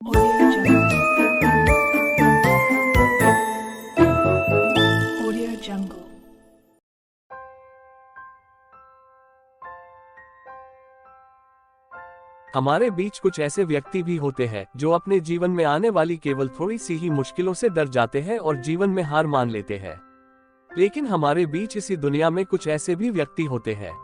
Audio Jungle. Audio Jungle. हमारे बीच कुछ ऐसे व्यक्ति भी होते हैं जो अपने जीवन में आने वाली केवल थोड़ी सी ही मुश्किलों से डर जाते हैं और जीवन में हार मान लेते हैं। लेकिन हमारे बीच इसी दुनिया में कुछ ऐसे भी व्यक्ति होते हैं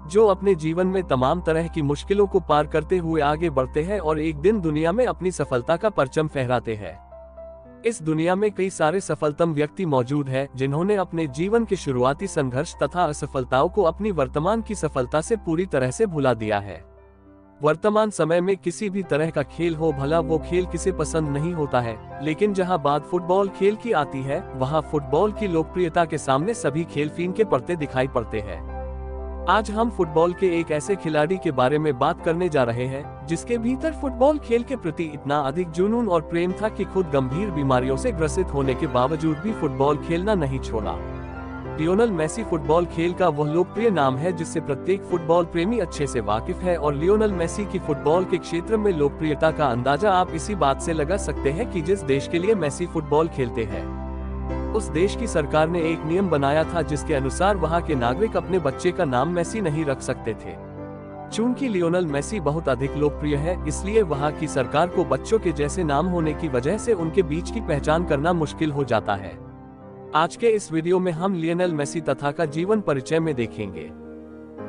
जो अपने जीवन में तमाम तरह की मुश्किलों को पार करते हुए आगे बढ़ते हैं और एक दिन दुनिया में अपनी सफलता का परचम फहराते हैं। इस दुनिया में कई सारे सफलतम व्यक्ति मौजूद हैं जिन्होंने अपने जीवन के शुरुआती संघर्ष तथा असफलताओं को अपनी वर्तमान की सफलता से पूरी तरह से भुला दिया है। वर्तमान समय में किसी भी तरह का खेल हो, भला वो खेल किसे पसंद नहीं होता है, लेकिन जहां बात फुटबॉल खेल की आती है वहां फुटबॉल की लोकप्रियता के सामने सभी खेल फीके पड़ते दिखाई पड़ते हैं। आज हम फुटबॉल के एक ऐसे खिलाड़ी के बारे में बात करने जा रहे हैं जिसके भीतर फुटबॉल खेल के प्रति इतना अधिक जुनून और प्रेम था कि खुद गंभीर बीमारियों से ग्रसित होने के बावजूद भी फुटबॉल खेलना नहीं छोड़ा। लियोनेल मेसी फुटबॉल खेल का वह लोकप्रिय नाम है जिससे प्रत्येक फुटबॉल प्रेमी अच्छे से वाकिफ है और लियोनेल मेसी की फुटबॉल के क्षेत्र में लोकप्रियता का अंदाजा आप इसी बात से लगा सकते हैं कि जिस देश के लिए मेसी फुटबॉल खेलते हैं उस देश की सरकार ने एक नियम बनाया था जिसके अनुसार वहां के नागरिक अपने बच्चे का नाम मेसी नहीं रख सकते थे। चूंकि लियोनेल मेसी बहुत अधिक लोकप्रिय है, इसलिए वहां की सरकार को बच्चों के जैसे नाम होने की वजह से उनके बीच की पहचान करना मुश्किल हो जाता है। आज के इस वीडियो में हम लियोनेल मेसी तथा का जीवन परिचय में देखेंगे।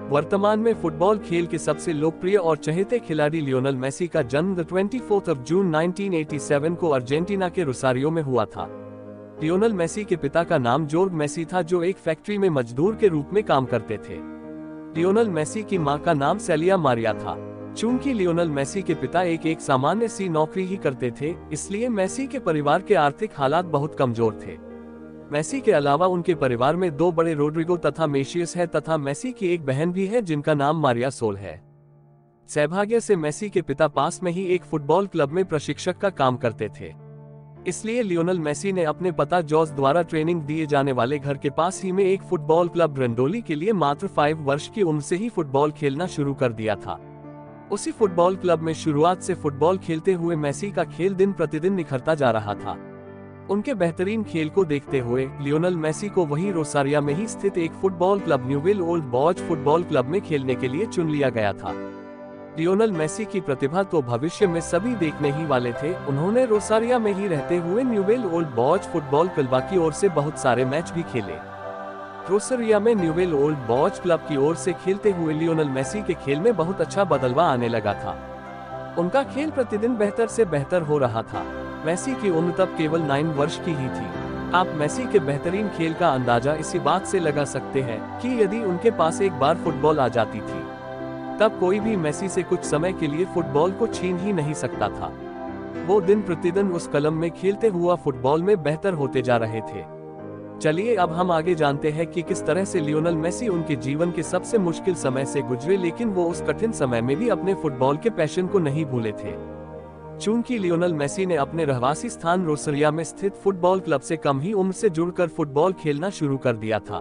वर्तमान में फुटबॉल खेल के सबसे लोकप्रिय और चहेते खिलाड़ी लियोनेल मेसी का जन्म 24 जून 1987 को अर्जेंटीना के रोसारियो में हुआ था। लियोनेल मेसी के पिता का नाम जोर्ग मेसी था जो एक फैक्ट्री में मजदूर के रूप में काम करते थे। लियोनेल मेसी की मां का नाम सेलिया मारिया था। चूंकि लियोनेल मेसी के पिता एक सामान्य सी नौकरी ही करते थे, इसलिए मेसी के परिवार के आर्थिक हालात बहुत कमजोर थे। मेसी के अलावा उनके परिवार में दो बड़े रोड्रिगो तथा मेशियस है तथा मेसी की एक बहन भी है जिनका नाम मारिया सोल है। सौभाग्य से मेसी के पिता पास में ही एक फुटबॉल क्लब में प्रशिक्षक का काम करते थे, इसलिए लियोनेल मेसी ने अपने पिता जॉर्ज द्वारा ट्रेनिंग दिए जाने वाले घर के पास ही में एक फुटबॉल क्लब रंडोली के लिए मात्र 5 वर्ष की उम्र से ही फुटबॉल खेलना शुरू कर दिया था। उसी फुटबॉल क्लब में शुरुआत से फुटबॉल खेलते हुए मेसी का खेल दिन प्रतिदिन निखरता जा रहा था। उनके बेहतरीन खेल को देखते हुए लियोनेल मेसी को वहीं रोसारिया में ही स्थित एक football club Newell old boys football club में खेलने के लिए चुन लिया गया था। लियोनेल मेसी की प्रतिभा तो भविष्य में सभी देखने ही वाले थे। उन्होंने रोसारिया में ही रहते हुए Newell old boys football club की ओर से बहुत सारे मैच भी खेले। रोसारिया में न्यूवेल ओल्ड बॉयज क्लब की ओर से खेलते हुए लियोनेल मेसी के खेल में बहुत अच्छा बदलाव आने लगा था। उनका खेल प्रतिदिन बेहतर से बेहतर हो रहा था। मेसी की उम्र तब केवल 9 वर्ष की ही थी। आप मेसी के बेहतरीन खेल का अंदाजा इसी बात से लगा सकते हैं कि यदि उनके पास एक बार फुटबॉल आ जाती थी तब कोई भी मेसी से कुछ समय के लिए फुटबॉल को छीन ही नहीं सकता था। वो दिन प्रतिदिन उस कलम में खेलते हुआ फुटबॉल में बेहतर होते जा रहे थे। चलिए अब हम आगे जानते हैं कि किस तरह से लियोनेल मेसी उनके जीवन के सबसे मुश्किल समय से गुजरे, लेकिन वो उस कठिन समय में भी अपने फुटबॉल के पैशन को नहीं भूले थे। चूंकि लियोनेल मेसी ने अपने रहवासी स्थान रोसारिया में स्थित फुटबॉल क्लब से कम ही उम्र से जुड़कर फुटबॉल खेलना शुरू कर दिया था।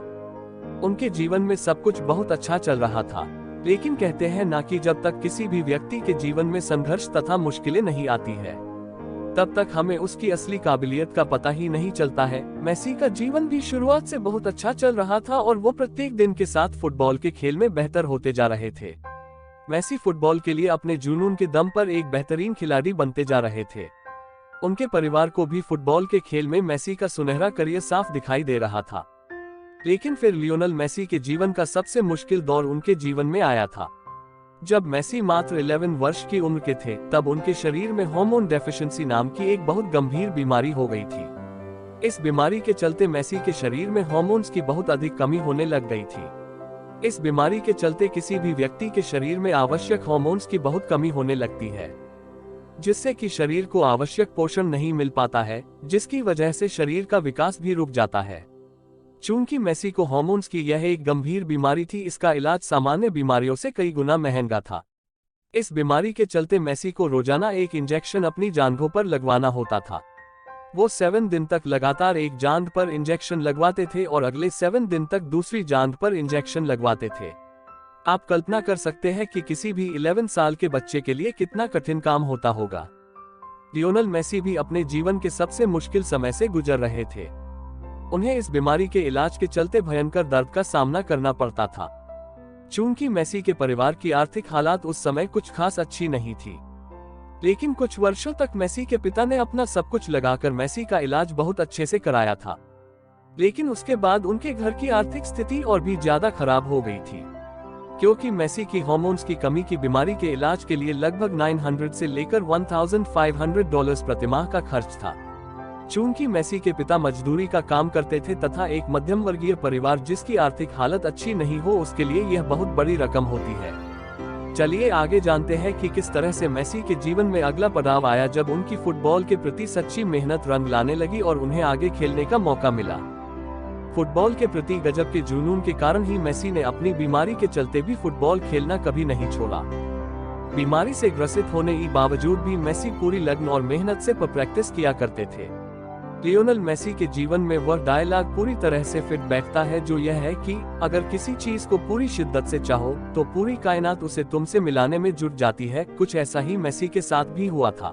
उनके जीवन में सब कुछ बहुत अच्छा चल रहा था, लेकिन कहते हैं ना कि जब तक किसी भी व्यक्ति के जीवन में संघर्ष तथा मुश्किलें नहीं आती है तब तक हमें उसकी असली काबिलियत का पता ही नहीं चलता है। मेसी का जीवन भी शुरुआत से बहुत अच्छा चल रहा था और वो प्रत्येक दिन के साथ फुटबॉल के खेल में बेहतर होते जा रहे थे। मेसी फुटबॉल के लिए अपने जुनून के दम पर एक बेहतरीन खिलाड़ी बनते जा रहे थे। उनके परिवार को भी फुटबॉल के खेल में मेसी का सुनहरा करियर साफ दिखाई दे रहा था। लेकिन फिर लियोनेल मेसी के जीवन का सबसे मुश्किल दौर उनके जीवन में आया था। जब मेसी मात्र 11 वर्ष की उम्र के थे तब उनके शरीर में हार्मोन डेफिशिएंसी नाम की एक बहुत गंभीर बीमारी हो गई थी। इस बीमारी के चलते मेसी के शरीर में हार्मोन्स की बहुत अधिक कमी होने लग गई थी। इस बीमारी के चलते किसी भी व्यक्ति के शरीर में आवश्यक हार्मोन्स की बहुत कमी होने लगती है, जिससे कि शरीर को आवश्यक पोषण नहीं मिल पाता है, जिसकी वजह से शरीर का विकास भी रुक जाता है। चूंकि मेसी को हार्मोन्स की यह एक गंभीर बीमारी थी, इसका इलाज सामान्य बीमारियों से कई गुना महंगा था। इस बीमारी के चलते मेसी को रोजाना एक इंजेक्शन अपनी जांघों पर लगवाना होता था। वो 7 दिन तक लगातार एक जांघ पर इंजेक्शन लगवाते थे और अगले 7 दिन तक दूसरी जांघ पर इंजेक्शन लगवाते थे। आप कल्पना कर सकते हैं कि किसी भी 11 साल के बच्चे के लिए कितना कठिन काम होता होगा। लियोनेल मेसी भी अपने जीवन के सबसे मुश्किल समय से गुजर रहे थे। उन्हें इस बीमारी के इलाज के चलते भयंकर दर्द का सामना करना पड़ता था। चूंकि मेसी के परिवार की आर्थिक हालात उस समय कुछ खास अच्छी नहीं थी, लेकिन कुछ वर्षों तक मेसी के पिता ने अपना सब कुछ लगाकर मेसी का इलाज बहुत अच्छे से कराया था। लेकिन उसके बाद उनके घर की आर्थिक स्थिति और भी ज्यादा खराब हो गई थी, क्योंकि मेसी की हार्मोन्स की कमी की बीमारी के इलाज के लिए लगभग 900 से लेकर $1,500 प्रतिमाह का खर्च था। चूंकि मेसी के पिता मजदूरी का काम करते थे तथा एक मध्यम वर्गीय परिवार जिसकी आर्थिक हालत अच्छी नहीं हो, उसके लिए यह बहुत बड़ी रकम होती है। चलिए आगे जानते हैं कि किस तरह से मेसी के जीवन में अगला पड़ाव आया जब उनकी फुटबॉल के प्रति सच्ची मेहनत रंग लाने लगी और उन्हें आगे खेलने का मौका मिला। फुटबॉल के प्रति गजब के जुनून के कारण ही मेसी ने अपनी बीमारी के चलते भी फुटबॉल खेलना कभी नहीं छोड़ा। बीमारी से ग्रसित होने के बावजूद भी मेसी पूरी लगन और मेहनत से प्रैक्टिस किया करते थे। लियोनेल मेसी के जीवन में वह डायलॉग पूरी तरह से फिट बैठता है, जो यह है कि अगर किसी चीज को पूरी शिद्दत से चाहो तो पूरी कायनात उसे तुमसे मिलाने में जुट जाती है। कुछ ऐसा ही मेसी के साथ भी हुआ था।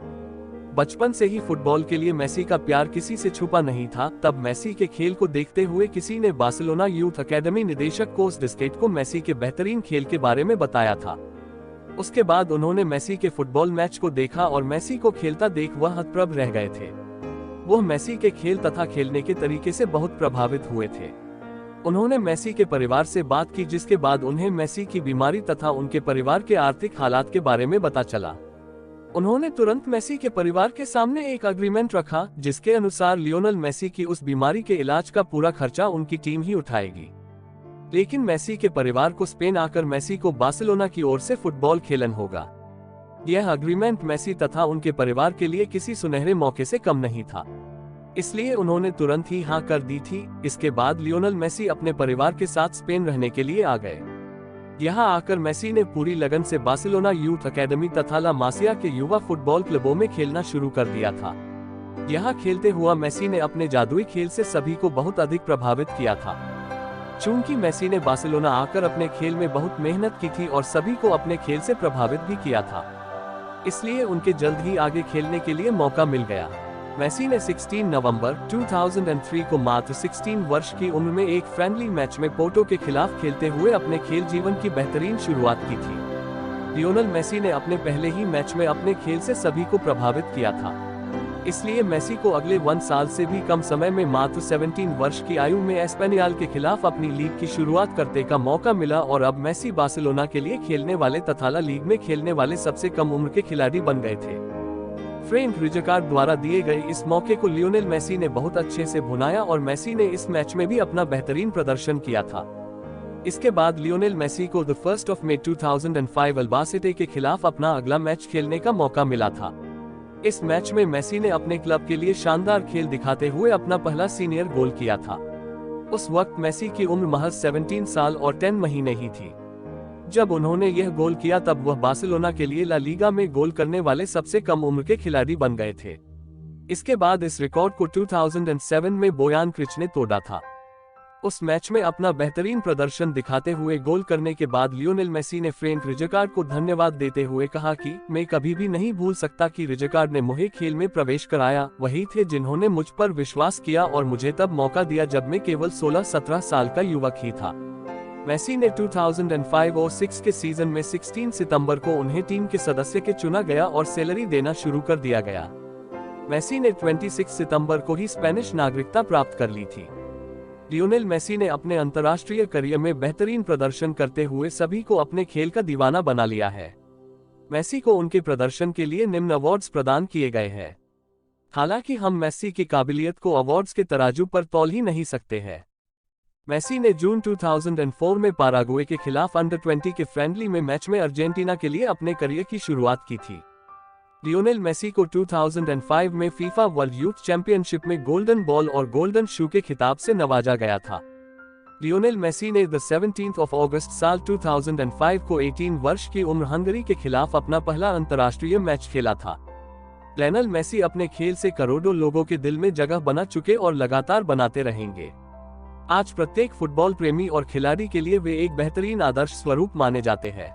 बचपन से ही फुटबॉल के लिए मेसी का प्यार किसी से छुपा नहीं था। तब मेसी के खेल को देखते हुए किसी ने बार्सिलोना यूथ अकेडमी निदेशक कोच डिस्केट को मेसी के बेहतरीन खेल के बारे में बताया था। उसके बाद उन्होंने मेसी के फुटबॉल मैच को देखा और मेसी को खेलता देख वह हतप्रभ रह गए थे। वह मेसी के खेल तथा खेलने के तरीके से बहुत प्रभावित हुए थे। उन्होंने मेसी के परिवार से बात की, जिसके बाद उन्हें मेसी की बीमारी तथा उनके परिवार के आर्थिक हालात के बारे में पता चला। उन्होंने तुरंत मेसी के परिवार के सामने एक एग्रीमेंट रखा, जिसके अनुसार लियोनेल मेसी की उस बीमारी के इलाज का पूरा खर्चा उनकी टीम ही उठाएगी। लेकिन मेसी के परिवार को स्पेन आकर मेसी को बार्सिलोना की ओर से फुटबॉल खेलन होगा। यह एग्रीमेंट मेसी तथा उनके परिवार के लिए किसी सुनहरे मौके से कम नहीं था, इसलिए उन्होंने तुरंत ही हाँ कर दी थी। इसके बाद लियोनेल मेसी अपने परिवार के साथ स्पेन रहने के लिए आ गए। यहाँ आकर मेसी ने पूरी लगन से बार्सिलोना यूथ अकेडमी तथा ला मासिया के युवा फुटबॉल क्लबों में खेलना शुरू कर दिया था। यहाँ खेलते हुआ मेसी ने अपने जादुई खेल से सभी को बहुत अधिक प्रभावित किया था। चूंकि मेसी ने बार्सिलोना आकर अपने खेल में बहुत मेहनत की थी और सभी को अपने खेल से प्रभावित भी किया था, इसलिए उनके जल्द ही आगे खेलने के लिए मौका मिल गया। मेसी ने 16 नवंबर 2003 को मात्र 16 वर्ष की उम्र में एक फ्रेंडली मैच में पोर्टो के खिलाफ खेलते हुए अपने खेल जीवन की बेहतरीन शुरुआत की थी। लियोनेल मेसी ने अपने पहले ही मैच में अपने खेल से सभी को प्रभावित किया था, इसलिए मेसी को अगले 1 साल से भी कम समय में मात्र 17 वर्ष की आयु में एस्पेनियल के खिलाफ अपनी लीग की शुरुआत करने का मौका मिला और अब मेसी बार्सिलोना के लिए खेलने वाले तथा ला लीग में खेलने वाले सबसे कम उम्र के खिलाड़ी बन गए थे। फ्रैंक रिजकार्ड द्वारा दिए गए इस मौके को लियोनेल मेसी ने बहुत अच्छे से भुनाया और मेसी ने इस मैच में भी अपना बेहतरीन प्रदर्शन किया था। इसके बाद लियोनेल मेसी को 1 मई 2005 अल्बासेटे के खिलाफ अपना अगला मैच खेलने का मौका मिला था। इस मैच में मेसी ने अपने क्लब के लिए शानदार खेल दिखाते हुए अपना पहला सीनियर गोल किया था। उस वक्त मेसी की उम्र महज 17 साल और 10 महीने ही थी। जब उन्होंने यह गोल किया तब वह बार्सिलोना के लिए ला लीगा में गोल करने वाले सबसे कम उम्र के खिलाड़ी बन गए थे। इसके बाद इस रिकॉर्ड को 2007 में बोयान क्रिच ने तोड़ा था। उस मैच में अपना बेहतरीन प्रदर्शन दिखाते हुए गोल करने के बाद लियोनेल मेसी ने फ्रैंक रिजकार्ड को धन्यवाद देते हुए कहा कि मैं कभी भी नहीं भूल सकता कि रिजकार्ड ने मुझे खेल में प्रवेश कराया। वही थे जिन्होंने मुझ पर विश्वास किया और मुझे तब मौका दिया जब मैं केवल 16-17 साल का युवक ही था। मेसी ने 2005 और 6 के सीजन में 16 सितंबर को उन्हें टीम के सदस्य के चुना गया और सैलरी देना शुरू कर दिया गया। मेसी ने 26 सितंबर को ही स्पेनिश नागरिकता प्राप्त कर ली थी। लियोनेल मेसी ने अपने अंतर्राष्ट्रीय करियर में बेहतरीन प्रदर्शन करते हुए सभी को अपने खेल का दीवाना बना लिया है। मेसी को उनके प्रदर्शन के लिए निम्न अवार्ड्स प्रदान किए गए हैं। हालांकि हम मेसी की काबिलियत को अवार्ड्स के तराजू पर तौल ही नहीं सकते हैं। मेसी ने जून 2004 में पाराग्वे के खिलाफ अंडर 20 के फ्रेंडली में मैच में अर्जेंटीना के लिए अपने करियर की शुरुआत की थी। लियोनेल मेसी को 2005 में फीफा वर्ल्ड यूथ चैंपियनशिप में गोल्डन बॉल और गोल्डन शू के खिताब से नवाजा गया था। लियोनेल मेसी ने 17 अगस्त साल 2005 को 18 वर्ष की उम्र हंगरी के खिलाफ अपना पहला अंतर्राष्ट्रीय मैच खेला था। लियोनेल मेसी अपने खेल से करोड़ों लोगों के दिल में जगह बना चुके और लगातार बनाते रहेंगे। आज प्रत्येक फुटबॉल प्रेमी और खिलाड़ी के लिए वे एक बेहतरीन आदर्श स्वरूप माने जाते हैं।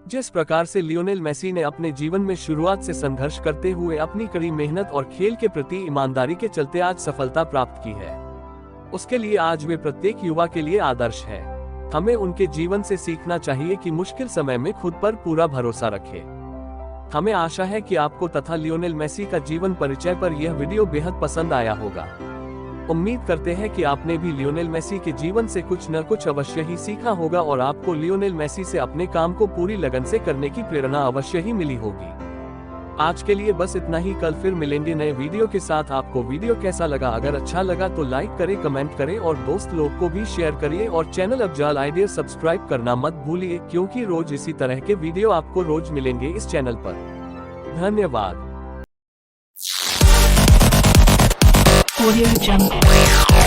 जिस प्रकार से लियोनेल मेसी ने अपने जीवन में शुरुआत से संघर्ष करते हुए अपनी कड़ी मेहनत और खेल के प्रति ईमानदारी के चलते आज सफलता प्राप्त की है, उसके लिए आज वे प्रत्येक युवा के लिए आदर्श है। हमें उनके जीवन से सीखना चाहिए कि मुश्किल समय में खुद पर पूरा भरोसा रखें। हमें आशा है कि आपको तथा लियोनेल मेसी का जीवन परिचय पर यह वीडियो बेहद पसंद आया होगा। उम्मीद करते हैं कि आपने भी लियोनेल मेसी के जीवन से कुछ न कुछ अवश्य ही सीखा होगा और आपको लियोनेल मेसी से अपने काम को पूरी लगन से करने की प्रेरणा अवश्य ही मिली होगी। आज के लिए बस इतना ही। कल फिर मिलेंगे नए वीडियो के साथ। आपको वीडियो कैसा लगा? अगर अच्छा लगा तो लाइक करें, कमेंट करें और दोस्त लोग को भी शेयर करिए और चैनल अफजाल आइडिया सब्सक्राइब करना मत भूलिए, क्योंकि रोज इसी तरह के वीडियो आपको रोज मिलेंगे इस चैनल पर। धन्यवाद। Audio Jungle.